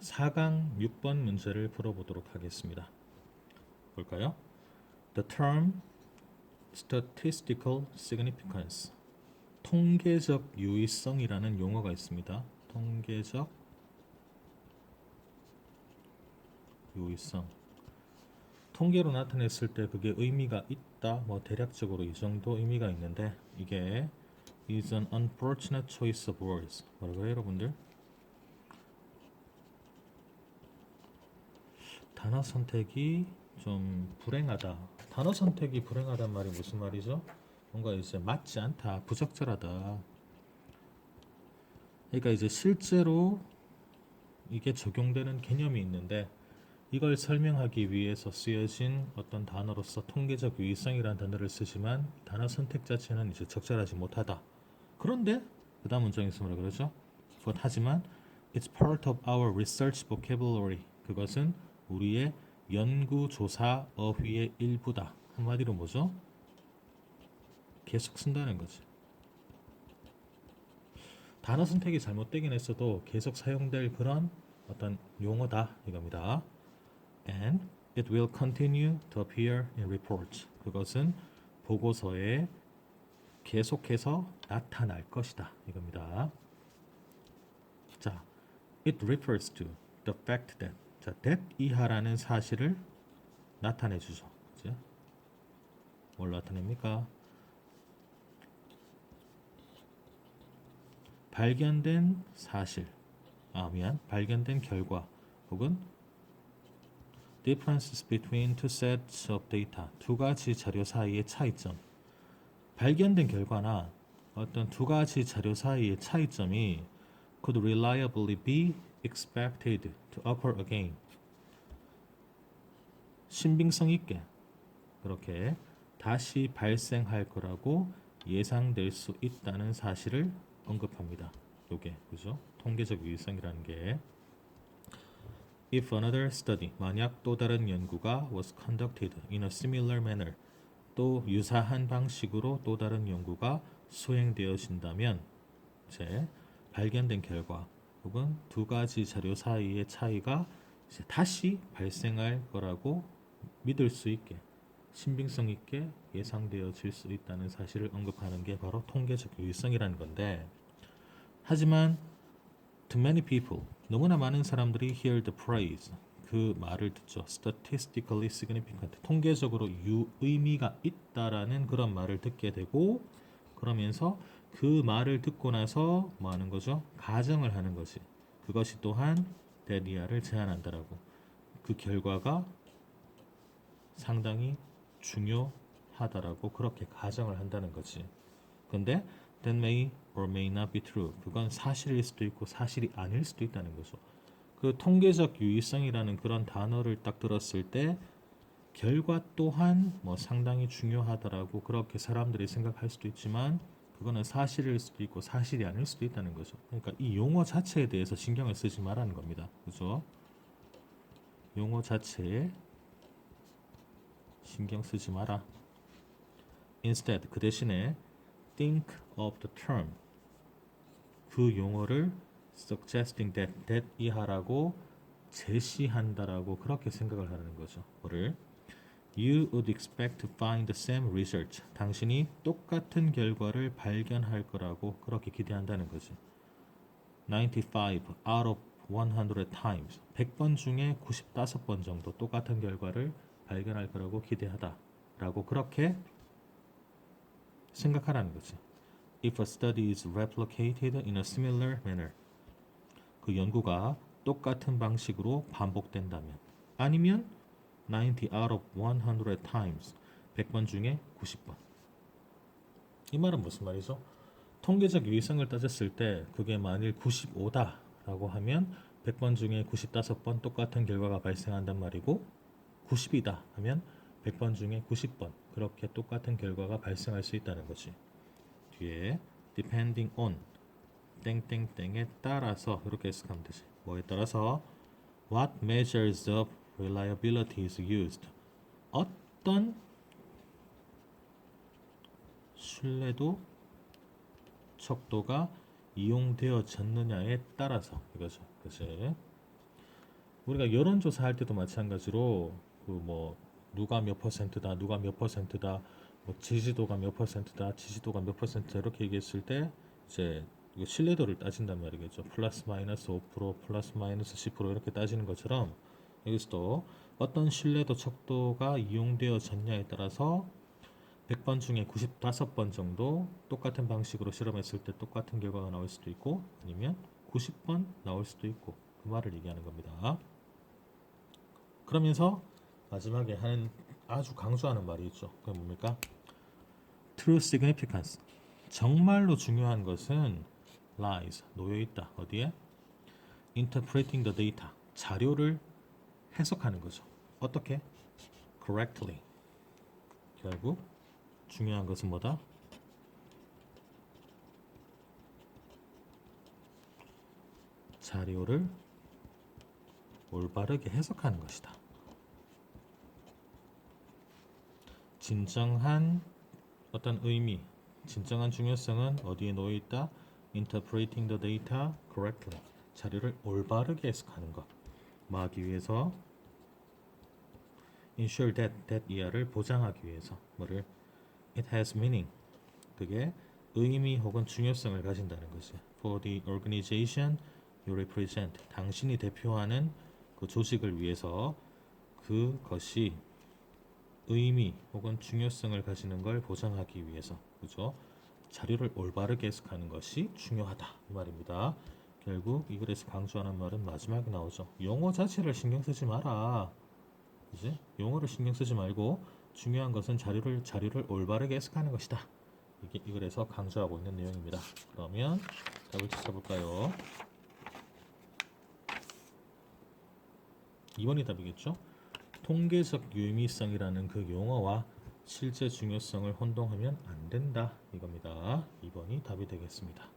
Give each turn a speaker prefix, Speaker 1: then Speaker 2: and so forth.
Speaker 1: 4강 6번 문제를 풀어보도록 하겠습니다. 볼까요? The term statistical significance, 통계적 유의성이라는 용어가 있습니다. 통계적 유의성. 통계로 나타냈을 때 그게 의미가 있다. 뭐 대략적으로 이 정도 의미가 있는데 이게 is an unfortunate choice of words. 뭐라고요, 여러분들? 단어 선택이 좀 불행하다. 단어 선택이 불행하단 말이 무슨 말이죠? 뭔가 이제 맞지 않다, 부적절하다. 그러니까 이제 실제로 이게 적용되는 개념이 있는데 이걸 설명하기 위해서 쓰여진 어떤 단어로서 통계적 유의성이라는 단어를 쓰지만 단어 선택 자체는 이제 적절하지 못하다. 그런데 그 다음 문장에서 뭐라 그러죠? But 하지만 it's part of our research vocabulary. 그것은 우리의 연구조사 어휘의 일부다. 한마디로 뭐죠? 계속 쓴다는 거지. 단어 선택이 잘못되긴 했어도 계속 사용될 그런 어떤 용어다 이겁니다. And it will continue to appear in reports. 그것은 보고서에 계속해서 나타날 것이다 이겁니다. 자, it refers to the fact that. 자, that 이하라는 사실을 나타내 주죠. 그치? 뭘 나타냅니까? 발견된 사실, 발견된 결과 혹은 differences between two sets of data, 두 가지 자료 사이의 차이점. 발견된 결과나 어떤 두 가지 자료 사이의 차이점이 could reliably be expected to occur again. 신빙성 있게 그렇게 다시 발생할 거라고 예상될 수 있다는 사실을 언급합니다. 요게 그죠? 통계적 유의성이라는 게 If another study, 만약 또 다른 연구가 was conducted in a similar manner, 또 유사한 방식으로 또 다른 연구가 수행되어진다면 이제 발견된 결과 혹은 두 가지 자료 사이의 차이가 이제 다시 발생할 거라고 믿을 수 있게 신빙성 있게 예상되어질 수 있다는 사실을 언급하는 게 바로 통계적 유의성이라는 건데 하지만 to many people, 너무나 많은 사람들이 hear the praise, 그 말을 듣죠. statistically significant, 통계적으로 유의미가 있다라는 그런 말을 듣게 되고 그러면서 그 말을 듣고 나서 뭐 하는 거죠? 가정을 하는 것이 그것이 또한 데리아를 제한한다라고 그 결과가 상당히 중요하다라고 그렇게 가정을 한다는 거지. 근데 that may or may not be true. 그건 사실일 수도 있고 사실이 아닐 수도 있다는 거죠. 그 통계적 유의성이라는 그런 단어를 딱 들었을 때 결과 또한 뭐 상당히 중요하다라고 그렇게 사람들이 생각할 수도 있지만 그거는 사실일 수도 있고 사실이 아닐 수도 있다는 거죠. 그러니까 이 용어 자체에 대해서 신경을 쓰지 말라는 겁니다. 그죠? 용어 자체에 신경 쓰지 마라. Instead, 그 대신에 think of the term, 그 용어를 suggesting that 이하라고 제시한다라고 그렇게 생각을 하는 거죠. 뭐를 You would expect to find the same result. 당신이 똑같은 결과를 발견할 거라고 그렇게 기대한다는 거지. 95 out of 100 times. 100번 중에 95번 정도 똑같은 결과를 발견할 거라고 기대하다라고 그렇게 생각하라는 거지. If a study is replicated in a similar manner. 그 연구가 똑같은 방식으로 반복된다면 아니면 90 out of 100 times 100번 중에 90번. 이 말은 무슨 말이죠? 통계적 유의성을 따졌을 때 그게 만일 95다라고 하면 100번 중에 95번 똑같은 결과가 발생한단 말이고 90이다 하면 100번 중에 90번 그렇게 똑같은 결과가 발생할 수 있다는 거지. 뒤에 depending on 땡땡땡에 따라서 이렇게 해석하면 되지. 뭐에 따라서 what measures of reliability is used. 어떤 신뢰도 척도가 이용되어졌느냐에 따라서 이거죠. 그치? 우리가 여론조사 할 때도 마찬가지로 그 뭐 누가 몇 퍼센트다, 누가 몇 퍼센트다, 뭐 지지도가 몇 퍼센트다, 지지도가 몇 퍼센트 이렇게 얘기했을 때 이제 이거 신뢰도를 따진단 말이겠죠. 플러스 마이너스 5%, 플러스 마이너스 10% 이렇게 따지는 것처럼 여기서도 어떤 신뢰도 척도가 이용되어졌냐에 따라서 100번 중에 95번 정도 똑같은 방식으로 실험했을 때 똑같은 결과가 나올 수도 있고 아니면 90번 나올 수도 있고 그 말을 얘기하는 겁니다. 그러면서 마지막에 하는 아주 강조하는 말이 있죠. 그게 뭡니까? True significance. 정말로 중요한 것은 lies, 놓여 있다. 어디에? Interpreting the data. 자료를 해석하는 거죠. 어떻게? Correctly. 결국 중요한 것은 뭐다? 자료를 올바르게 해석하는 것이다. 진정한 어떤 의미, 진정한 중요성은 어디에 놓여 있다? Interpreting the data correctly. 자료를 올바르게 해석하는 것. 뭐 하기 위해서? Ensure that 이하를 보장하기 위해서. 뭐를? It has meaning. 그게 의미 혹은 중요성을 가진다는 것이. For the organization you represent. 당신이 대표하는 그 조직을 위해서 그것이 의미 혹은 중요성을 가지는 걸 보장하기 위해서, 그죠? 자료를 올바르게 해석하는 것이 중요하다 이 말입니다. 결국 이 글에서 강조하는 말은 마지막에 나오죠. 용어 자체를 신경 쓰지 마라. 그지? 용어를 신경 쓰지 말고 중요한 것은 자료를 올바르게 해석하는 것이다. 이게 이 글에서 강조하고 있는 내용입니다. 그러면 답을 찾아볼까요? 2번이 답이겠죠? 통계적 유의미성이라는 그 용어와 실제 중요성을 혼동하면 안 된다 이겁니다. 2번이 답이 되겠습니다.